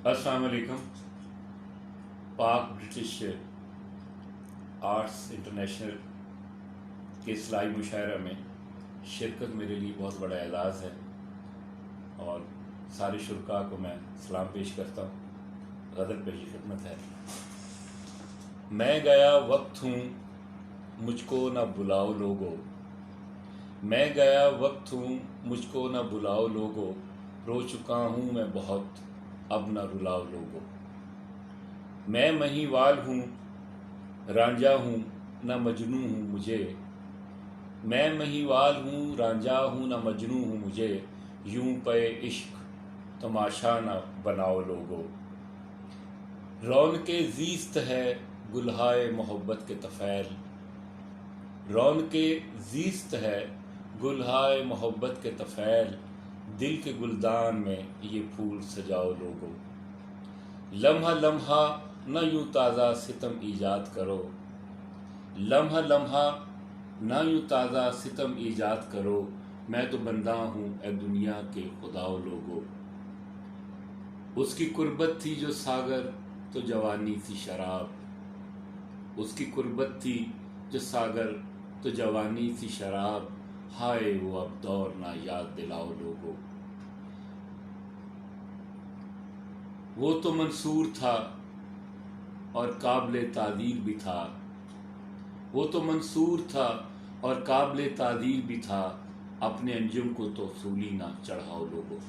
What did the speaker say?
अस्सलाम वालेकुम। पाक ब्रिटिश आर्ट्स इंटरनेशनल के इस्लाही मुशायरा में शिरकत मेरे लिए बहुत बड़ा एजाज़ है और सारे शुरका को मैं सलाम पेश करता हूँ। गदर पेश खिदमत है। मैं गया वक्त हूँ मुझको न बुलाओ लोगो, मैं गया वक्त हूँ मुझको न बुलाओ लोगो, रो चुका हूँ मैं बहुत अब न रुलाओ लोगो। मैं महीवाल हूँ रांझा हूँ न मजनू हूँ मुझे, मैं महीवाल हूँ रांझा हूँ न मजनू हूँ मुझे, यूं पे इश्क तमाशा न बनाओ लोगो। रौनके ज़ीस्त है गुलहाए मोहब्बत के तफ़ैल, रौनके ज़ीस्त है गुलहाए मोहब्बत के तफ़ैल, दिल के गुलदान में ये फूल सजाओ लोगो। लम्हा लम्हा न यूं ताज़ा सितम ईजाद करो, लम्हा लम्हा न यूं ताज़ा सितम ईजाद करो, मैं तो बंदा हूँ ए दुनिया के खुदाओ लोगो। उसकी कुर्बत थी जो सागर तो जवानी सी शराब, उसकी कुर्बत थी जो सागर तो जवानी सी शराब, हाय वो अब दौर ना याद दिलाओ लोगो। वो तो मंसूर था और काबिल तादील भी था, वो तो मंसूर था और काबिल तादील भी था, अपने अंजुम को तो सूली ना चढ़ाओ लोगो।